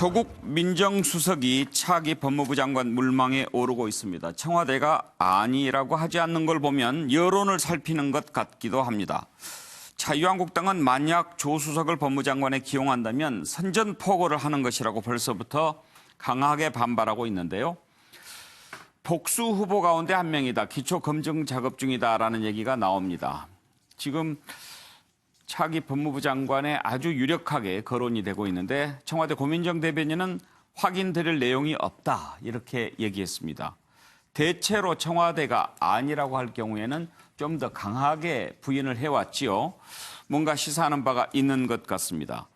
조국 민정수석이 차기 법무부 장관 물망에 오르고 있습니다. 청와대가 아니라고 하지 않는 걸 보면 여론을 살피는 것 같기도 합니다. 자유한국당은 만약 조 수석을 법무장관에 기용한다면 선전포고를 하는 것이라고 벌써부터 강하게 반발하고 있는데요. 복수 후보 가운데 한 명이다. 기초 검증 작업 중이다라는 얘기가 나옵니다. 지금 차기 법무부 장관에 아주 유력하게 거론이 되고 있는데 청와대 고민정 대변인은 확인드릴 내용이 없다 이렇게 얘기했습니다. 대체로 청와대가 아니라고 할 경우에는 좀 더 강하게 부인을 해왔지요. 뭔가 시사하는 바가 있는 것 같습니다.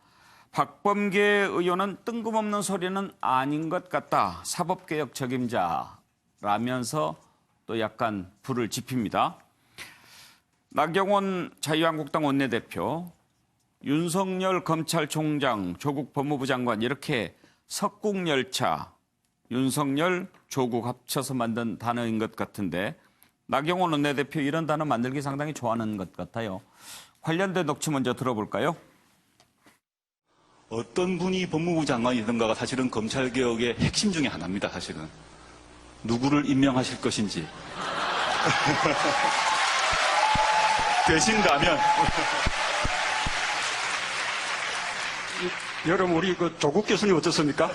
박범계 의원은 뜬금없는 소리는 아닌 것 같다. 사법개혁 적임자라면서 또 약간 불을 지핍니다. 나경원 자유한국당 원내대표, 윤석열 검찰총장, 조국 법무부 장관 이렇게 석국열차, 윤석열, 조국 합쳐서 만든 단어인 것 같은데 나경원 원내대표 이런 단어 만들기 상당히 좋아하는 것 같아요. 관련된 녹취 먼저 들어볼까요? 어떤 분이 법무부 장관이든가가 사실은 검찰개혁의 핵심 중에 하나입니다. 사실은. 누구를 임명하실 것인지. 되신다면. 여러분 우리 그 조국 교수님 어떻습니까?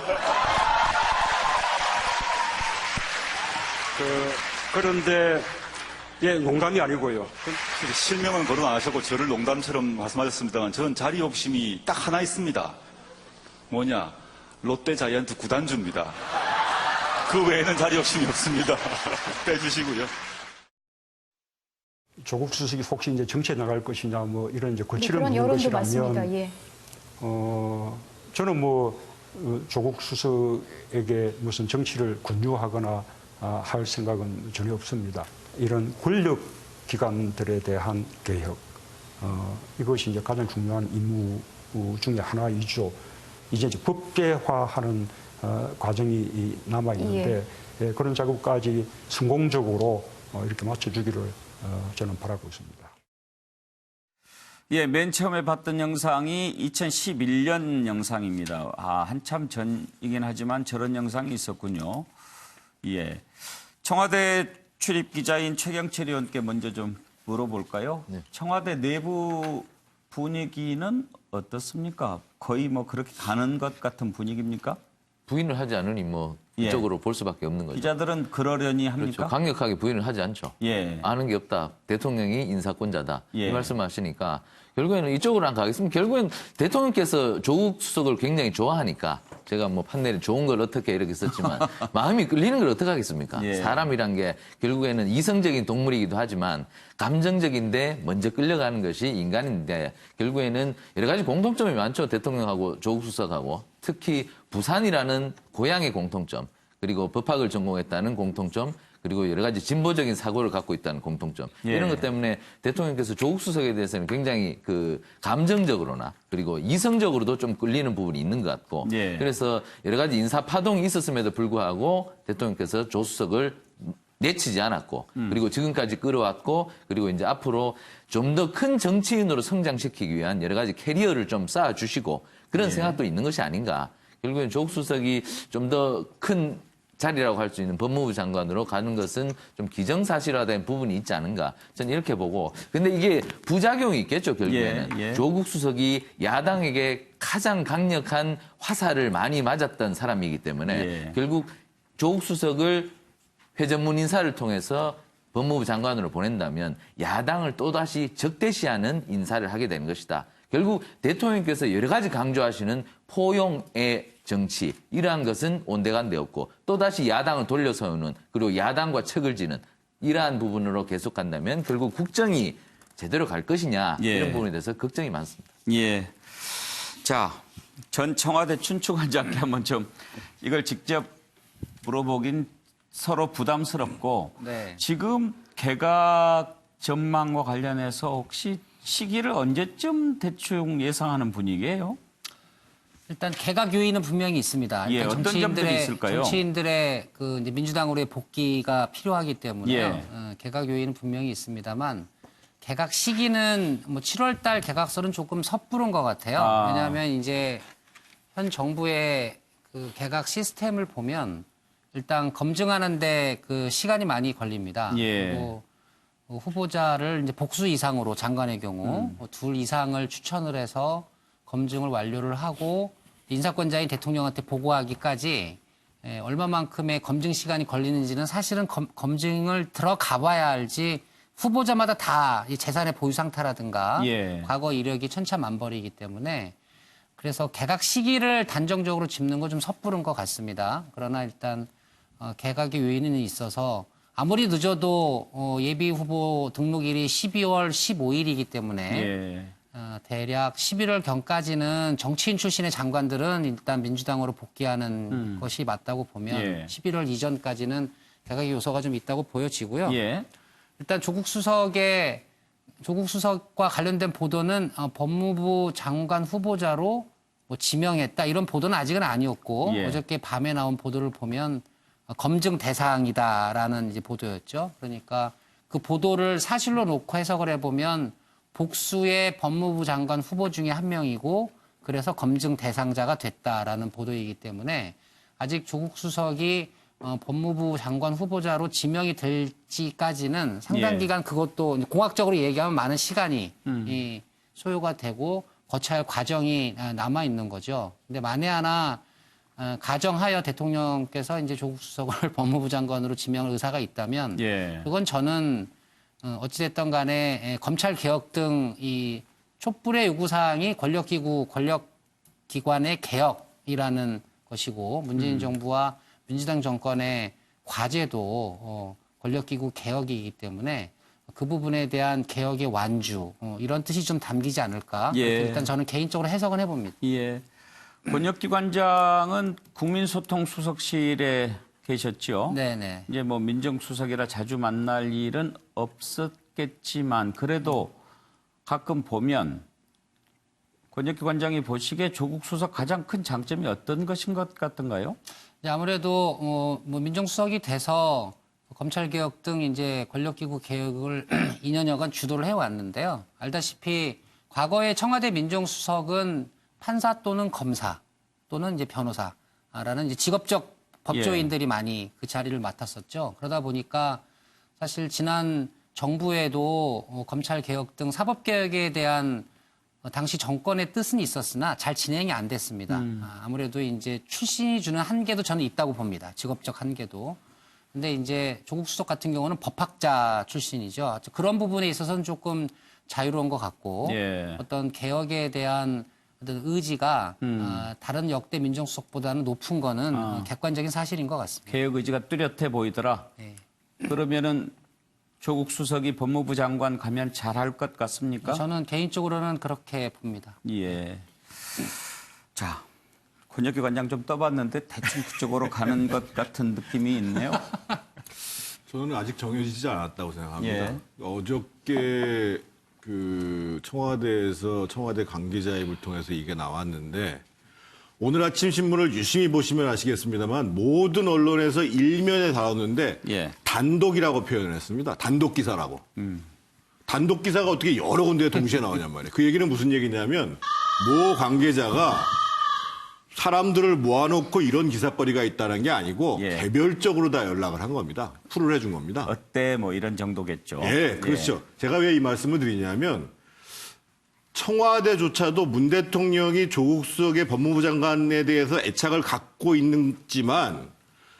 그런데 예, 농담이 아니고요. 실명은 거론 안 하셨고 저를 농담처럼 말씀하셨습니다만 저는 자리 욕심이 딱 하나 있습니다. 뭐냐? 롯데 자이언트 구단주입니다. 그 외에는 자리 욕심이 없습니다. 빼주시고요. 조국 수석이 혹시 이제 정치에 나갈 것이냐 뭐 이런 이제 거칠은 그런 묻는 여론도 것이라면 많습니다. 예. 저는 뭐 조국 수석에게 무슨 정치를 권유하거나 할 생각은 전혀 없습니다. 이런 권력 기관들에 대한 개혁, 이것이 이제 가장 중요한 임무 중에 하나이죠. 이제 법제화하는 과정이 남아 있는데 예, 그런 작업까지 성공적으로 이렇게 맞춰주기를 저는 바라고 있습니다. 예, 맨 처음에 봤던 영상이 2011년 영상입니다. 한참 전이긴 하지만 저런 영상이 있었군요. 예. 청와대 출입 기자인 최경철 의원께 먼저 좀 물어볼까요? 네. 청와대 내부 분위기는 어떻습니까? 거의 뭐 그렇게 가는 것 같은 분위기입니까? 부인을 하지 않으니 뭐 이쪽으로 볼 수밖에 없는 거죠. 기자들은 그러려니 합니까? 그렇죠. 강력하게 부인을 하지 않죠. 예. 아는 게 없다. 대통령이 인사권자다. 예. 이 말씀하시니까 결국에는 이쪽으로 안 가겠습니다. 결국엔 대통령께서 조국 수석을 굉장히 좋아하니까 제가 뭐 판넬에 좋은 걸 어떻게 이렇게 썼지만 마음이 끌리는 걸 어떻게 하겠습니까? 예. 사람이란 게 결국에는 이성적인 동물이기도 하지만 감정적인데 먼저 끌려가는 것이 인간인데 결국에는 여러 가지 공통점이 많죠. 대통령하고 조국 수석하고 특히 부산이라는 고향의 공통점 그리고 법학을 전공했다는 공통점 그리고 여러 가지 진보적인 사고를 갖고 있다는 공통점. 예. 이런 것 때문에 대통령께서 조국 수석에 대해서는 굉장히 그 감정적으로나 그리고 이성적으로도 좀 끌리는 부분이 있는 것 같고. 예. 그래서 여러 가지 인사 파동이 있었음에도 불구하고 대통령께서 조 수석을 내치지 않았고 그리고 지금까지 끌어왔고 그리고 이제 앞으로 좀 더 큰 정치인으로 성장시키기 위한 여러 가지 캐리어를 좀 쌓아주시고 그런 예. 생각도 있는 것이 아닌가. 결국엔 조국 수석이 좀 더 큰 자리라고 할 수 있는 법무부 장관으로 가는 것은 좀 기정사실화된 부분이 있지 않은가. 저는 이렇게 보고. 근데 이게 부작용이 있겠죠, 결국에는. 예, 예. 조국 수석이 야당에게 가장 강력한 화살을 많이 맞았던 사람이기 때문에 예. 결국 조국 수석을 회전문 인사를 통해서 법무부 장관으로 보낸다면 야당을 또다시 적대시하는 인사를 하게 되는 것이다. 결국 대통령께서 여러 가지 강조하시는 포용의 정치 이러한 것은 온데간데 없고 또다시 야당을 돌려세우는 그리고 야당과 척을 지는 이러한 부분으로 계속 간다면 결국 국정이 제대로 갈 것이냐 예. 이런 부분에 대해서 걱정이 많습니다. 예. 자, 전 청와대 춘추관장께 한번 좀 이걸 직접 물어보긴 서로 부담스럽고 네. 지금 개각 전망과 관련해서 혹시 시기를 언제쯤 대충 예상하는 분위기예요? 일단 개각 요인은 분명히 있습니다. 예, 일단 어떤 점들이 있을까요? 정치인들의 그 이제 민주당으로의 복귀가 필요하기 때문에 예. 개각 요인은 분명히 있습니다만 개각 시기는 뭐 7월 달 개각설은 조금 섣부른 것 같아요. 왜냐하면 이제 현 정부의 그 개각 시스템을 보면 일단 검증하는데 그 시간이 많이 걸립니다. 예. 그리고 후보자를 이제 복수 이상으로 장관의 경우 둘 이상을 추천을 해서 검증을 완료를 하고 인사권자인 대통령한테 보고하기까지 얼마만큼의 검증 시간이 걸리는지는 사실은 검증을 들어가 봐야 알지 후보자마다 다 이 재산의 보유 상태라든가 예. 과거 이력이 천차만별이기 때문에 그래서 개각 시기를 단정적으로 짚는 건 좀 섣부른 것 같습니다. 그러나 일단 개각의 요인은 있어서 아무리 늦어도 예비 후보 등록일이 12월 15일이기 때문에 예. 대략 11월 경까지는 정치인 출신의 장관들은 일단 민주당으로 복귀하는 것이 맞다고 보면 예. 11월 이전까지는 개각의 요소가 좀 있다고 보여지고요. 예. 일단 조국 수석과 관련된 보도는 법무부 장관 후보자로 뭐 지명했다 이런 보도는 아직은 아니었고 예. 어저께 밤에 나온 보도를 보면 검증 대상이다라는 이제 보도였죠. 그러니까 그 보도를 사실로 놓고 해석을 해보면 복수의 법무부 장관 후보 중에 한 명이고 그래서 검증 대상자가 됐다라는 보도이기 때문에 아직 조국 수석이 법무부 장관 후보자로 지명이 될지까지는 상당 예. 기간 그것도 공학적으로 얘기하면 많은 시간이 이 소요가 되고 거쳐야 할 과정이 남아 있는 거죠. 근데 만에 하나 가정하여 대통령께서 이제 조국 수석을 법무부 장관으로 지명할 의사가 있다면 예. 그건 저는 어찌됐든 간에 검찰 개혁 등 이 촛불의 요구사항이 권력기구, 권력기관의 개혁이라는 것이고 문재인 정부와 민주당 정권의 과제도 권력기구 개혁이기 때문에 그 부분에 대한 개혁의 완주 이런 뜻이 좀 담기지 않을까. 예. 일단 저는 개인적으로 해석은 해봅니다. 예. 권혁기관장은 국민소통수석실에 계셨죠. 네네. 이제 뭐 민정수석이라 자주 만날 일은 없었겠지만 그래도 가끔 보면 권혁기관장이 보시기에 조국 수석 가장 큰 장점이 어떤 것인 것 같은가요? 이제 아무래도 뭐 민정수석이 돼서 검찰개혁 등 이제 권력기구 개혁을 2년여간 주도를 해왔는데요. 알다시피 과거에 청와대 민정수석은 판사 또는 검사 또는 이제 변호사라는 이제 직업적 법조인들이 많이 그 자리를 맡았었죠. 그러다 보니까 사실 지난 정부에도 검찰개혁 등 사법개혁에 대한 당시 정권의 뜻은 있었으나 잘 진행이 안 됐습니다. 아무래도 이제 출신이 주는 한계도 저는 있다고 봅니다. 직업적 한계도. 근데 이제 조국 수석 같은 경우는 법학자 출신이죠. 그런 부분에 있어서는 조금 자유로운 것 같고 예. 어떤 개혁에 대한 어떤 의지가 다른 역대 민정수석보다는 높은 거는 객관적인 사실인 것 같습니다. 개혁 의지가 뚜렷해 보이더라. 네. 그러면은 조국 수석이 법무부 장관 가면 잘할 것 같습니까? 저는 개인적으로는 그렇게 봅니다. 예. 자, 권혁기관장 좀 떠봤는데 대충 그쪽으로 가는 것 같은 느낌이 있네요. 저는 아직 정해지지 않았다고 생각합니다. 예. 어저께 그 청와대에서 청와대 관계자입을 통해서 이게 나왔는데 오늘 아침 신문을 유심히 보시면 아시겠습니다만 모든 언론에서 일면에 다뤘는데 예. 단독이라고 표현을 했습니다. 단독 기사라고. 단독 기사가 어떻게 여러 군데에 동시에 나오냔 말이에요. 그 얘기는 무슨 얘기냐면 모 관계자가 사람들을 모아놓고 이런 기사거리가 있다는 게 아니고 예. 개별적으로 다 연락을 한 겁니다. 풀을 해준 겁니다. 어때 뭐 이런 정도겠죠. 예, 그렇죠. 제가 왜 이 말씀을 드리냐면 청와대조차도 문 대통령이 조국 수석의 법무부 장관에 대해서 애착을 갖고 있지만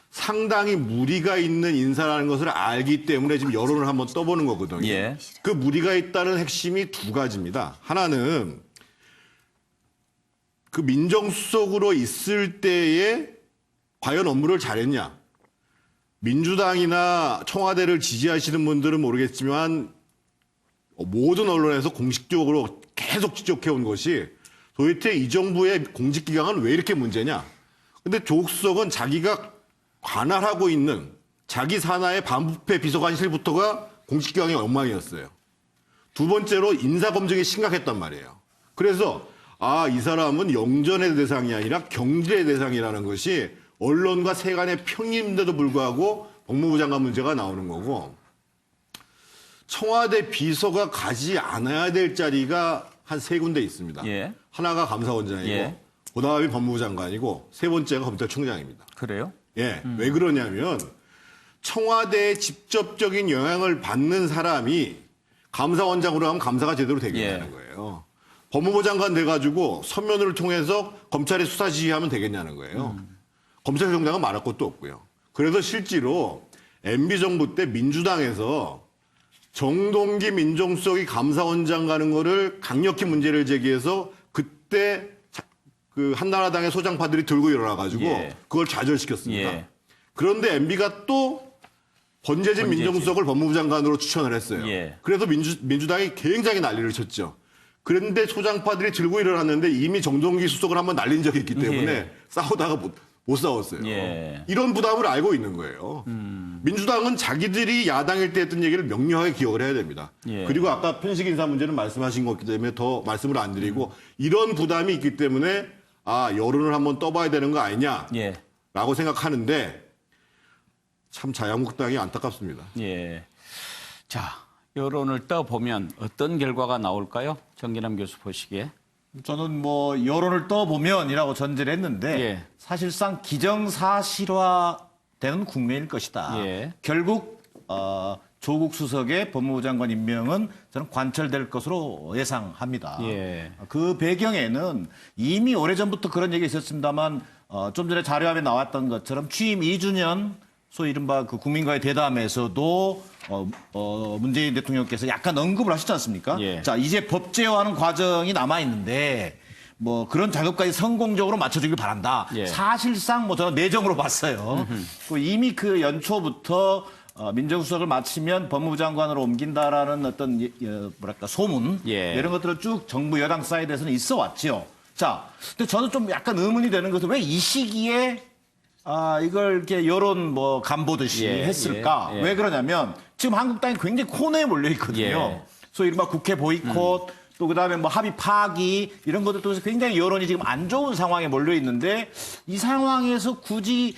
상당히 무리가 있는 인사라는 것을 알기 때문에 지금 여론을 한번 떠보는 거거든요. 예. 그 무리가 있다는 핵심이 두 가지입니다. 하나는 그 민정수석으로 있을 때에 과연 업무를 잘했냐. 민주당이나 청와대를 지지하시는 분들은 모르겠지만 모든 언론에서 공식적으로 계속 지적해온 것이 도대체 이 정부의 공직기강은 왜 이렇게 문제냐. 근데 조국 수석은 자기가 관할하고 있는 자기 산하의 반부패 비서관실부터가 공직기강의 엉망이었어요. 두 번째로 인사검증이 심각했단 말이에요. 그래서 이 사람은 영전의 대상이 아니라 경질의 대상이라는 것이 언론과 세간의 평인데도 불구하고 법무부 장관 문제가 나오는 거고 청와대 비서가 가지 않아야 될 자리가 한 세 군데 있습니다. 예. 하나가 감사원장이고 예. 그다음이 법무부 장관이고 세 번째가 검찰총장입니다. 그래요? 예, 왜 그러냐면 청와대에 직접적인 영향을 받는 사람이 감사원장으로 하면 감사가 제대로 되겠냐는 예. 거예요. 법무부 장관 돼가지고 서면을 통해서 검찰에 수사 지휘하면 되겠냐는 거예요. 검찰총장은 말할 것도 없고요. 그래서 실제로 MB 정부 때 민주당에서 정동기 민정수석이 감사원장 가는 거를 강력히 문제를 제기해서 그때 그 한나라당의 소장파들이 들고 일어나가지고 예. 그걸 좌절시켰습니다. 예. 그런데 MB가 또 권재진 민정수석을 법무부 장관으로 추천을 했어요. 예. 그래서 민주당이 굉장히 난리를 쳤죠. 그런데 소장파들이 들고 일어났는데 이미 정동기 수석을 한번 날린 적이 있기 때문에 예. 싸우다가 못 싸웠어요. 예. 이런 부담을 알고 있는 거예요. 민주당은 자기들이 야당일 때 했던 얘기를 명료하게 기억을 해야 됩니다. 예. 그리고 아까 편식 인사 문제는 말씀하신 거기 때문에 더 말씀을 안 드리고 이런 부담이 있기 때문에 여론을 한번 떠봐야 되는 거 아니냐라고 예. 생각하는데 참 자유한국당이 안타깝습니다. 예. 자, 여론을 떠보면 어떤 결과가 나올까요? 정기남 교수 보시기에. 저는 뭐 여론을 떠보면이라고 전제를 했는데 예. 사실상 기정사실화되는 국면일 것이다. 예. 결국 조국 수석의 법무부 장관 임명은 저는 관철될 것으로 예상합니다. 예. 그 배경에는 이미 오래전부터 그런 얘기 있었습니다만 좀 전에 자료화에 나왔던 것처럼 취임 2주년 소위 이른바 그 국민과의 대담에서도 문재인 대통령께서 약간 언급을 하셨지 않습니까? 예. 자, 이제 법제화하는 과정이 남아 있는데 뭐 그런 작업까지 성공적으로 맞춰주길 바란다. 예. 사실상 뭐 저는 내정으로 봤어요. 이미 그 연초부터 민정수석을 마치면 법무부 장관으로 옮긴다라는 어떤 뭐랄까 소문 예. 이런 것들은 쭉 정부 여당 사이드에서는 있어 왔죠. 자, 근데 저는 좀 약간 의문이 되는 것은 왜 이 시기에 이걸 이렇게 여론 뭐 간보듯이 예, 했을까? 예, 예. 왜 그러냐면 지금 한국당이 굉장히 코너에 몰려 있거든요. 예. 소위 이른바 국회 보이콧 또 그다음에 뭐 합의 파기 이런 것들 통해서 굉장히 여론이 지금 안 좋은 상황에 몰려 있는데 이 상황에서 굳이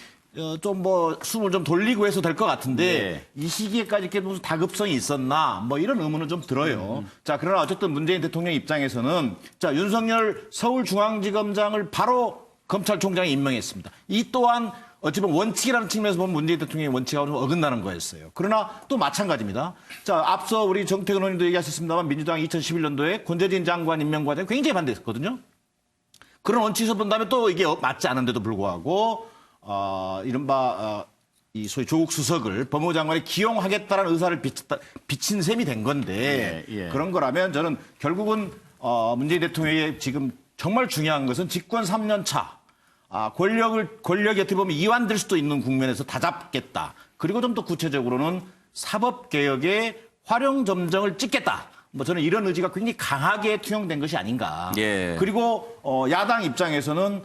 좀 뭐 숨을 좀 돌리고 해서 될 것 같은데 예. 이 시기에까지 이렇게 무슨 다급성이 있었나 뭐 이런 의문은 좀 들어요. 자, 그러나 어쨌든 문재인 대통령 입장에서는 자, 윤석열 서울중앙지검장을 바로 검찰총장이 임명했습니다. 이 또한 어찌 보면 원칙이라는 측면에서 보면 문재인 대통령의 원칙하고 좀 어긋나는 거였어요. 그러나 또 마찬가지입니다. 자, 앞서 우리 정태근 의원님도 얘기하셨습니다만 민주당이 2011년도에 권재진 장관 임명 과정에 굉장히 반대했거든요. 그런 원칙에서 본다면 또 이게 맞지 않은데도 불구하고 이른바 이 소위 조국 수석을 법무부 장관에 기용하겠다는 의사를 비친 셈이 된 건데 예, 예. 그런 거라면 저는 결국은 문재인 대통령의 지금 정말 중요한 것은 집권 3년 차 권력이 어떻게 보면 이완될 수도 있는 국면에서 다잡겠다. 그리고 좀 더 구체적으로는 사법개혁의 활용점정을 찍겠다. 뭐 저는 이런 의지가 굉장히 강하게 투영된 것이 아닌가. 예. 그리고 야당 입장에서는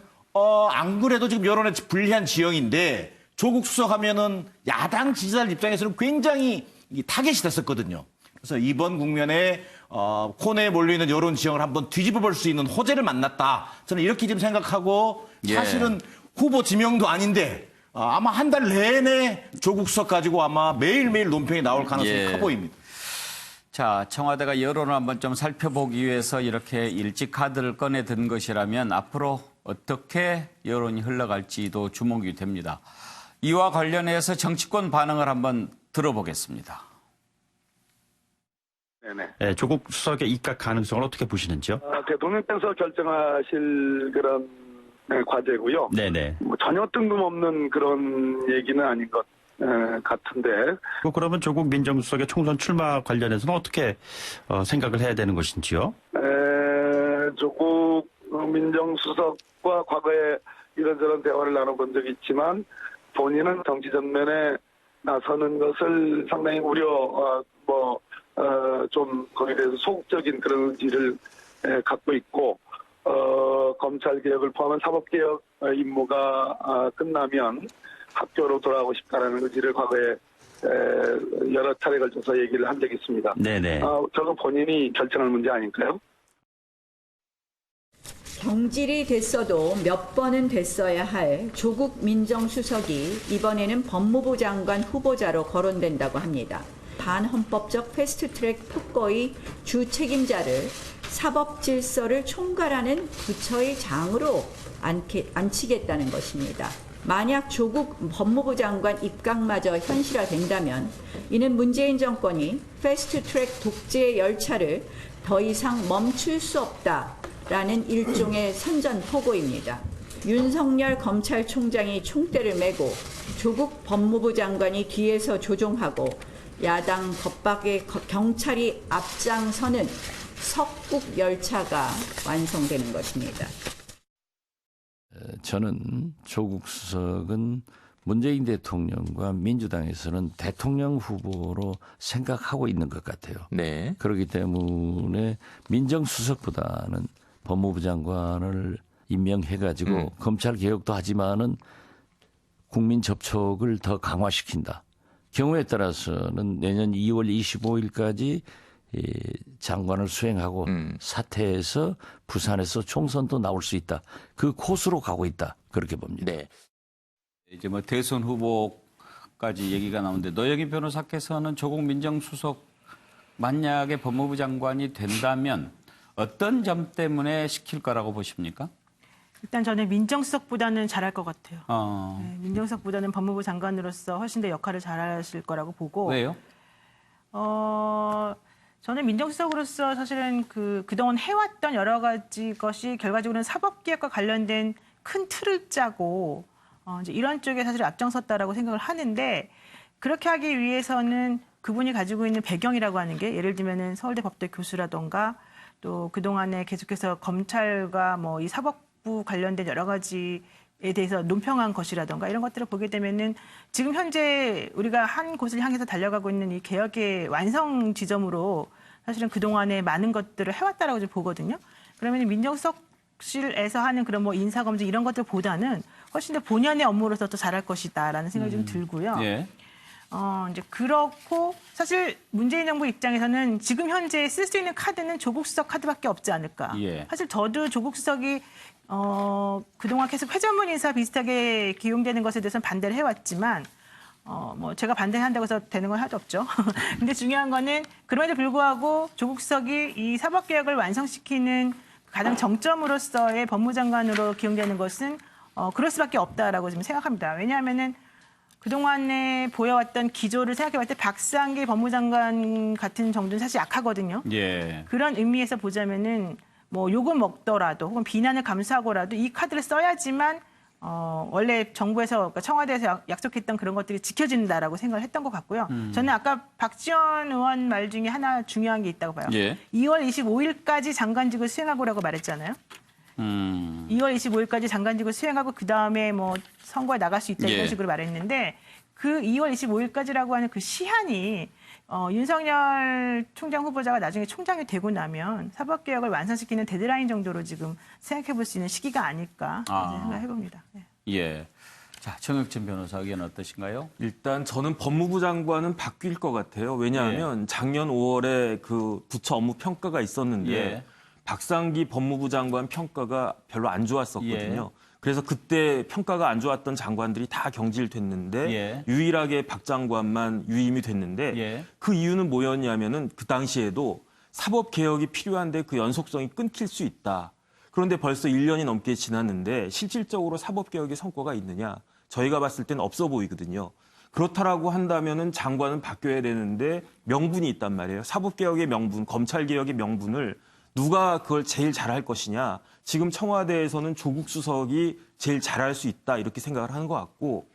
안 그래도 지금 여론에 불리한 지형인데 조국 수석하면은 야당 지지자들 입장에서는 굉장히 타겟이 됐었거든요. 그래서 이번 국면에 코너에 몰려있는 여론 지형을 한번 뒤집어 볼 수 있는 호재를 만났다. 저는 이렇게 지금 생각하고 예. 사실은 후보 지명도 아닌데 아마 한 달 내내 조국 수석 가지고 아마 매일매일 논평이 나올 가능성이 예. 커 보입니다. 자, 청와대가 여론을 한번 좀 살펴보기 위해서 이렇게 일찍 카드를 꺼내 든 것이라면 앞으로 어떻게 여론이 흘러갈지도 주목이 됩니다. 이와 관련해서 정치권 반응을 한번 들어보겠습니다. 네네. 네, 조국 수석의 입각 가능성을 어떻게 보시는지요? 대통령께서 결정하실 그런 과제고요. 네네. 뭐 전혀 뜬금없는 그런 얘기는 아닌 것 같은데. 그러면 조국 민정수석의 총선 출마 관련해서는 어떻게 생각을 해야 되는 것인지요? 조국 민정수석과 과거에 이런저런 대화를 나눠본 적이 있지만 본인은 정치 전면에 나서는 것을 상당히 좀 거기에 대해서 소극적인 그런 의지를 갖고 있고 검찰 개혁을 포함한 사법개혁 임무가 끝나면 학교로 돌아가고 싶다라는 의지를 과거에 여러 차례 걸쳐서 얘기를 한 적이 있습니다. 네네. 저거 본인이 결정할 문제 아닐까요? 경질이 됐어도 몇 번은 됐어야 할 조국 민정수석이 이번에는 법무부 장관 후보자로 거론된다고 합니다. 반헌법적 패스트트랙 특거의 주 책임자를 사법질서를 총괄하는 부처의 장으로 앉히겠다는 것입니다. 만약 조국 법무부 장관 입각마저 현실화된다면 이는 문재인 정권이 패스트트랙 독재 열차를 더 이상 멈출 수 없다라는 일종의 선전포고입니다. 윤석열 검찰총장이 총대를 메고 조국 법무부 장관이 뒤에서 조종하고 야당 겁박에 경찰이 앞장서는 석국 열차가 완성되는 것입니다. 저는 조국 수석은 문재인 대통령과 민주당에서는 대통령 후보로 생각하고 있는 것 같아요. 네. 그렇기 때문에 민정수석보다는 법무부 장관을 임명해가지고 검찰 개혁도 하지만은 국민 접촉을 더 강화시킨다. 경우에 따라서는 내년 2월 25일까지 장관을 수행하고 사퇴해서 부산에서 총선도 나올 수 있다. 그 코스로 가고 있다. 그렇게 봅니다. 네. 이제 뭐 대선 후보까지 얘기가 나오는데 노영희 변호사께서는 조국 민정수석 만약에 법무부 장관이 된다면 어떤 점 때문에 시킬 거라고 보십니까? 일단 저는 민정수석보다는 잘할 것 같아요. 어. 네, 민정수석보다는 법무부 장관으로서 훨씬 더 역할을 잘하실 거라고 보고. 왜요? 저는 민정수석으로서 사실은 그동안 해왔던 여러 가지 것이 결과적으로는 사법개혁과 관련된 큰 틀을 짜고 이제 이런 쪽에 사실 앞장섰다라고 생각을 하는데 그렇게 하기 위해서는 그분이 가지고 있는 배경이라고 하는 게 예를 들면은 서울대 법대 교수라던가 또 그동안에 계속해서 검찰과 뭐 이 사법부 관련된 여러 가지에 대해서 논평한 것이라던가 이런 것들을 보게 되면은 지금 현재 우리가 한 곳을 향해서 달려가고 있는 이 개혁의 완성 지점으로 사실은 그동안에 많은 것들을 해왔다라고 좀 보거든요. 그러면 민정수석실에서 하는 그런 뭐 인사검증 이런 것들보다는 훨씬 더 본연의 업무로서 더 잘할 것이다라는 생각이 좀 들고요. 예. 이제 그렇고 사실 문재인 정부 입장에서는 지금 현재 쓸 수 있는 카드는 조국 수석 카드밖에 없지 않을까. 예. 사실 저도 조국 수석이 그동안 계속 회전문 인사 비슷하게 기용되는 것에 대해서는 반대를 해왔지만 뭐 제가 반대한다고 해서 되는 건 하나도 없죠. 근데 중요한 거는 그럼에도 불구하고 조국 수석이 이 사법개혁을 완성시키는 가장 정점으로서의 법무장관으로 기용되는 것은 그럴 수밖에 없다라고 지금 생각합니다. 왜냐하면은 그동안에 보여왔던 기조를 생각해봤을 때 박상기 법무장관 같은 정도는 사실 약하거든요. 예. 그런 의미에서 보자면은 뭐 욕을 먹더라도 혹은 비난을 감수하고라도 이 카드를 써야지만 원래 정부에서 그러니까 청와대에서 약속했던 그런 것들이 지켜진다라고 생각을 했던 것 같고요. 저는 아까 박지원 의원 말 중에 하나 중요한 게 있다고 봐요. 예. 2월 25일까지 장관직을 수행하고라고 말했잖아요. 2월 25일까지 장관직을 수행하고 그다음에 뭐 선거에 나갈 수 있다 이런 예. 식으로 말했는데 그 2월 25일까지라고 하는 그 시한이 윤석열 총장 후보자가 나중에 총장이 되고 나면 사법개혁을 완성시키는 데드라인 정도로 지금 생각해 볼 수 있는 시기가 아닐까 생각해 봅니다. 네. 예. 자, 정혁진 변호사 의견 어떠신가요? 일단 저는 법무부 장관은 바뀔 것 같아요. 왜냐하면 작년 5월에 그 부처 업무 평가가 있었는데 예. 박상기 법무부 장관 평가가 별로 안 좋았었거든요. 예. 그래서 그때 평가가 안 좋았던 장관들이 다 경질됐는데 예. 유일하게 박 장관만 유임이 됐는데 예. 그 이유는 뭐였냐면은 그 당시에도 사법 개혁이 필요한데 그 연속성이 끊길 수 있다. 그런데 벌써 1년이 넘게 지났는데 실질적으로 사법 개혁의 성과가 있느냐? 저희가 봤을 땐 없어 보이거든요. 그렇다라고 한다면은 장관은 바뀌어야 되는데 명분이 있단 말이에요. 사법 개혁의 명분, 검찰 개혁의 명분을 누가 그걸 제일 잘할 것이냐. 지금 청와대에서는 조국 수석이 제일 잘할 수 있다 이렇게 생각을 하는 것 같고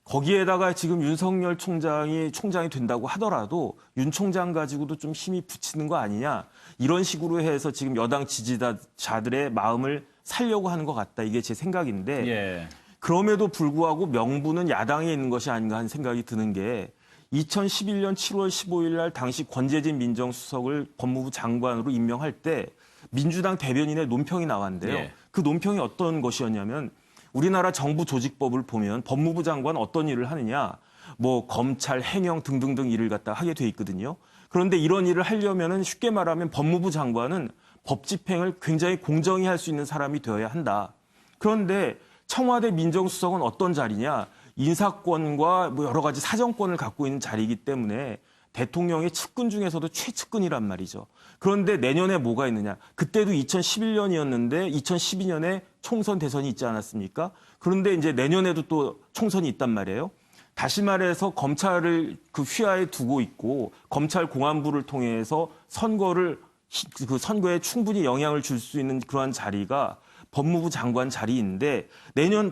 거기에다가 지금 윤석열 총장이 된다고 하더라도 윤 총장 가지고도 좀 힘이 붙이는 거 아니냐. 이런 식으로 해서 지금 여당 지지자들의 마음을 살려고 하는 것 같다. 이게 제 생각인데 예. 그럼에도 불구하고 명분은 야당에 있는 것이 아닌가 하는 생각이 드는 게 2011년 7월 15일 날 당시 권재진 민정수석을 법무부 장관으로 임명할 때 민주당 대변인의 논평이 나왔는데요. 예. 그 논평이 어떤 것이었냐면 우리나라 정부 조직법을 보면 법무부 장관 어떤 일을 하느냐, 뭐 검찰, 행영 등등등 일을 갖다 하게 돼 있거든요. 그런데 이런 일을 하려면은 쉽게 말하면 법무부 장관은 법 집행을 굉장히 공정히 할 수 있는 사람이 되어야 한다. 그런데 청와대 민정수석은 어떤 자리냐? 인사권과 뭐 여러 가지 사정권을 갖고 있는 자리이기 때문에 대통령의 측근 중에서도 최측근이란 말이죠. 그런데 내년에 뭐가 있느냐? 그때도 2011년이었는데 2012년에 총선 대선이 있지 않았습니까? 그런데 이제 내년에도 또 총선이 있단 말이에요. 다시 말해서 검찰을 그 휘하에 두고 있고 검찰 공안부를 통해서 그 선거에 충분히 영향을 줄 수 있는 그러한 자리가 법무부 장관 자리인데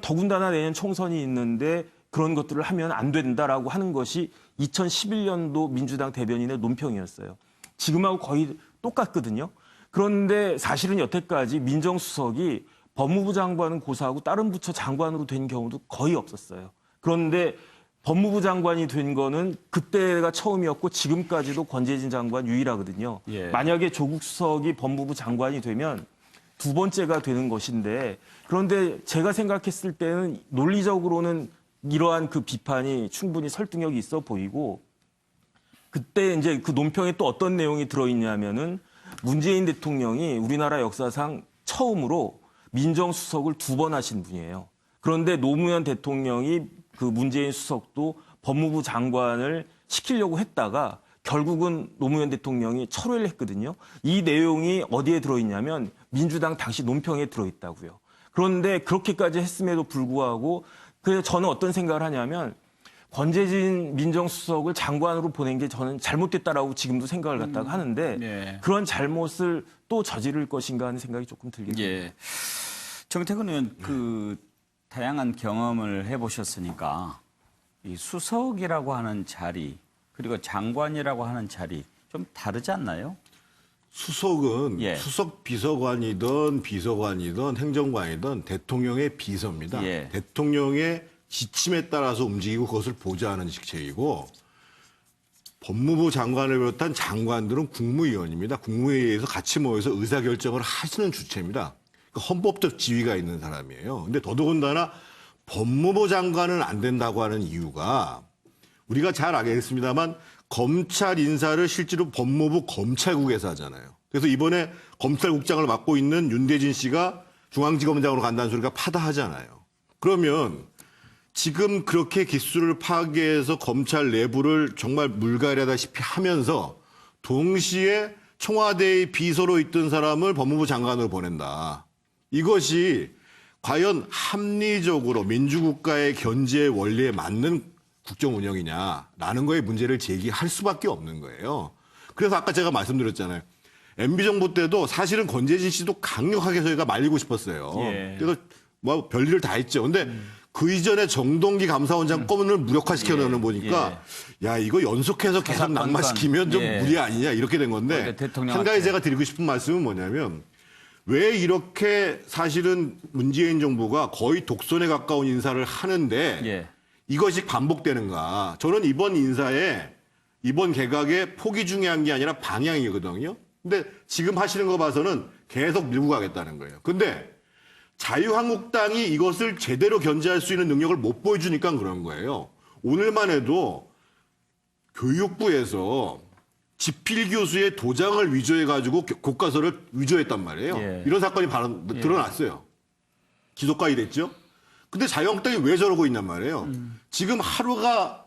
더군다나 내년 총선이 있는데 그런 것들을 하면 안 된다라고 하는 것이 2011년도 민주당 대변인의 논평이었어요. 지금하고 거의 똑같거든요. 그런데 사실은 여태까지 민정수석이 법무부 장관은 고사하고 다른 부처 장관으로 된 경우도 거의 없었어요. 그런데 법무부 장관이 된 거는 그때가 처음이었고 지금까지도 권재진 장관 유일하거든요. 예. 만약에 조국 수석이 법무부 장관이 되면 두 번째가 되는 것인데 그런데 제가 생각했을 때는 논리적으로는 이러한 그 비판이 충분히 설득력이 있어 보이고 그때 이제 그 논평에 또 어떤 내용이 들어있냐면은 문재인 대통령이 우리나라 역사상 처음으로 민정수석을 2번 하신 분이에요. 그런데 노무현 대통령이 그 문재인 수석도 법무부 장관을 시키려고 했다가 결국은 노무현 대통령이 철회를 했거든요. 이 내용이 어디에 들어있냐면 민주당 당시 논평에 들어있다고요. 그런데 그렇게까지 했음에도 불구하고 그래서 저는 어떤 생각을 하냐면 권재진 민정수석을 장관으로 보낸 게 저는 잘못됐다라고 지금도 생각을 갖다가 하는데 네. 그런 잘못을 또 저지를 것인가 하는 생각이 조금 들긴 합니다. 예. 정태근 의원 그 다양한 경험을 해보셨으니까 이 수석이라고 하는 자리 그리고 장관이라고 하는 자리 좀 다르지 않나요? 수석은 예. 수석 비서관이든 행정관이든 대통령의 비서입니다. 예. 대통령의 지침에 따라서 움직이고 그것을 보좌하는 직책이고 법무부 장관을 비롯한 장관들은 국무위원입니다. 국무회의에서 같이 모여서 의사결정을 하시는 주체입니다. 그러니까 헌법적 지위가 있는 사람이에요. 근데 더더군다나 법무부 장관은 안 된다고 하는 이유가 우리가 잘 알겠습니다만 검찰 인사를 실제로 법무부 검찰국에서 하잖아요. 그래서 이번에 검찰국장을 맡고 있는 윤대진 씨가 중앙지검장으로 간다는 소리가 파다하잖아요. 그러면 지금 그렇게 기수를 파괴해서 검찰 내부를 정말 물갈이하다시피 하면서 동시에 청와대의 비서로 있던 사람을 법무부 장관으로 보낸다. 이것이 과연 합리적으로 민주국가의 견제 원리에 맞는 국정 운영이냐라는 거에 문제를 제기할 수밖에 없는 거예요. 그래서 아까 제가 말씀드렸잖아요. MB정부 때도 사실은 권재진 씨도 강력하게 저희가 말리고 싶었어요. 예. 그래서 뭐 별일을 다 했죠. 근데 그 이전에 정동기 감사원장 건을 무력화시켜 놓는 보니까 야 이거 연속해서 계속 사사건건. 낙마시키면 좀 예. 무리 아니냐 이렇게 된 건데 한 가지 제가 드리고 싶은 말씀은 뭐냐면 왜 이렇게 사실은 문재인 정부가 거의 독선에 가까운 인사를 하는데 예. 이것이 반복되는가. 저는 이번 인사에 이번 개각의 폭이 중요한 게 아니라 방향이거든요. 근데 지금 하시는 거 봐서는 계속 밀고 가겠다는 거예요. 근데 자유한국당이 이것을 제대로 견제할 수 있는 능력을 못 보여주니까 그런 거예요. 오늘만 해도 교육부에서 지필 교수의 도장을 위조해가지고 교과서를 위조했단 말이에요. 예. 이런 사건이 바로 드러났어요. 기소까지 됐죠. 근데 자유한국당이 왜 저러고 있냔 말이에요. 지금 하루가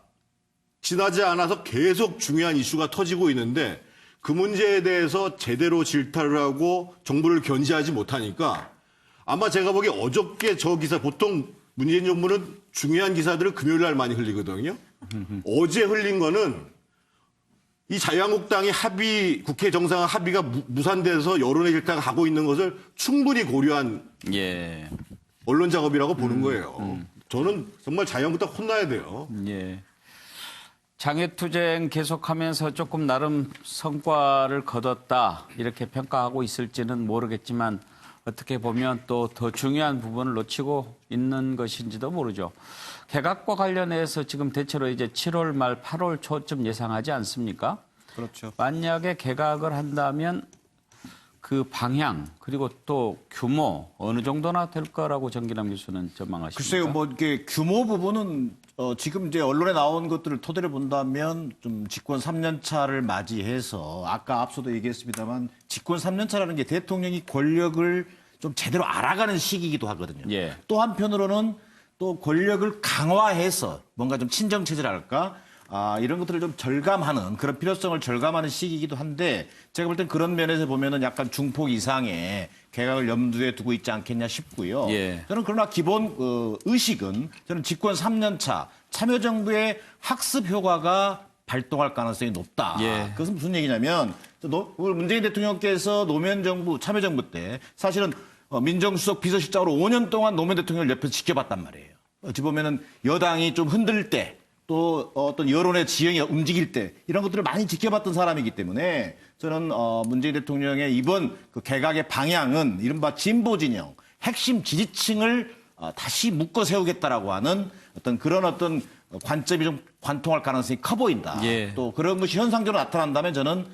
지나지 않아서 계속 중요한 이슈가 터지고 있는데 그 문제에 대해서 제대로 질타를 하고 정부를 견제하지 못하니까 아마 제가 보기에 어저께 저 기사 보통 문재인 정부는 중요한 기사들을 금요일 날 많이 흘리거든요. 어제 흘린 거는 이 자유한국당이 국회 정상화 합의가 무산돼서 여론의 질타가 가고 있는 것을 충분히 고려한 예. 언론 작업이라고 보는 거예요. 저는 정말 자유한국당 혼나야 돼요. 예. 장애투쟁 계속하면서 조금 나름 성과를 거뒀다 이렇게 평가하고 있을지는 모르겠지만 어떻게 보면 또 더 중요한 부분을 놓치고 있는 것인지도 모르죠. 개각과 관련해서 지금 대체로 이제 7월 말 8월 초쯤 예상하지 않습니까? 그렇죠. 만약에 개각을 한다면 그 방향 그리고 또 규모 어느 정도나 될 거라고 정기남 교수는 전망하십니까? 글쎄요, 뭐 이게 규모 부분은 지금 이제 언론에 나온 것들을 토대로 본다면 좀 집권 3년 차를 맞이해서 아까 앞서도 얘기했습니다만 집권 3년 차라는 게 대통령이 권력을 좀 제대로 알아가는 시기이기도 하거든요. 예. 또 한편으로는 또 권력을 강화해서 뭔가 좀 친정 체제랄까 이런 것들을 좀 절감하는 그런 필요성을 절감하는 시기이기도 한데 제가 볼 땐 그런 면에서 보면은 약간 중폭 이상의 개각을 염두에 두고 있지 않겠냐 싶고요. 예. 저는 그러나 기본 의식은 저는 집권 3년 차 참여정부의 학습 효과가 발동할 가능성이 높다. 예. 그것은 무슨 얘기냐면 오늘 문재인 대통령께서 노무현 정부 참여정부 때 사실은 민정수석 비서실장으로 5년 동안 노무현 대통령을 옆에서 지켜봤단 말이에요. 어찌 보면은 여당이 좀 흔들 때 또 어떤 여론의 지형이 움직일 때 이런 것들을 많이 지켜봤던 사람이기 때문에 저는 문재인 대통령의 이번 그 개각의 방향은 이른바 진보 진영 핵심 지지층을 다시 묶어 세우겠다라고 하는 어떤 관점이 좀 관통할 가능성이 커 보인다. 예. 또 그런 것이 현상적으로 나타난다면 저는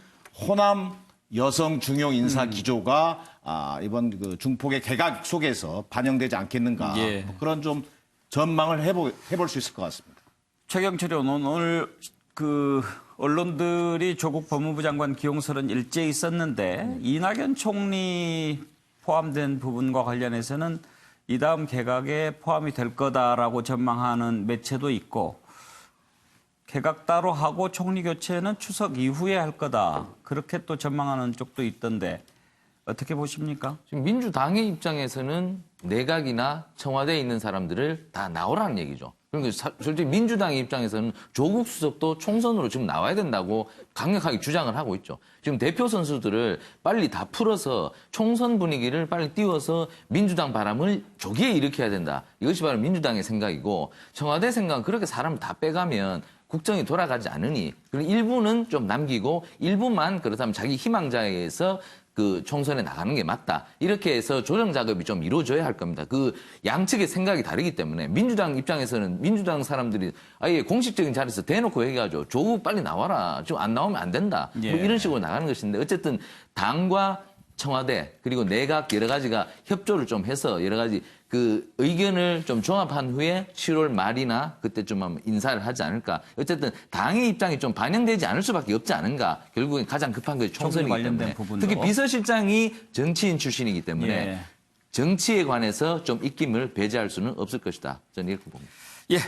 호남 여성 중용 인사 기조가 이번 그 중폭의 개각 속에서 반영되지 않겠는가. 예. 뭐 그런 좀 전망을 해볼 수 있을 것 같습니다. 최경철 의원, 오늘 그 언론들이 조국 법무부 장관 기용설은 일제히 있었는데 이낙연 총리 포함된 부분과 관련해서는 이 다음 개각에 포함이 될 거다라고 전망하는 매체도 있고 개각 따로 하고 총리 교체는 추석 이후에 할 거다. 그렇게 또 전망하는 쪽도 있던데 어떻게 보십니까? 지금 민주당의 입장에서는 내각이나 청와대에 있는 사람들을 다 나오라는 얘기죠. 그러니까 솔직히 민주당의 입장에서는 조국 수석도 총선으로 지금 나와야 된다고 강력하게 주장을 하고 있죠. 지금 대표 선수들을 빨리 다 풀어서 총선 분위기를 빨리 띄워서 민주당 바람을 조기에 일으켜야 된다. 이것이 바로 민주당의 생각이고 청와대 생각은 그렇게 사람을 다 빼가면 국정이 돌아가지 않으니 그리고 일부는 좀 남기고 일부만 그렇다면 자기 희망자에서 그 총선에 나가는 게 맞다. 이렇게 해서 조정 작업이 좀 이루어져야 할 겁니다. 그 양측의 생각이 다르기 때문에 민주당 입장에서는 민주당 사람들이 아예 공식적인 자리에서 대놓고 얘기하죠. 조국 빨리 나와라. 지금 안 나오면 안 된다. 뭐 이런 식으로 나가는 것인데 어쨌든 당과 청와대 그리고 내각 여러 가지가 협조를 좀 해서 여러 가지 그 의견을 좀 종합한 후에 7월 말이나 그때쯤 하면 인사를 하지 않을까. 어쨌든 당의 입장이 좀 반영되지 않을 수밖에 없지 않은가. 결국엔 가장 급한 것이 총선이기 때문에. 특히 비서실장이 정치인 출신이기 때문에 정치에 관해서 좀 입김을 배제할 수는 없을 것이다. 저는 이렇게 봅니다. 예.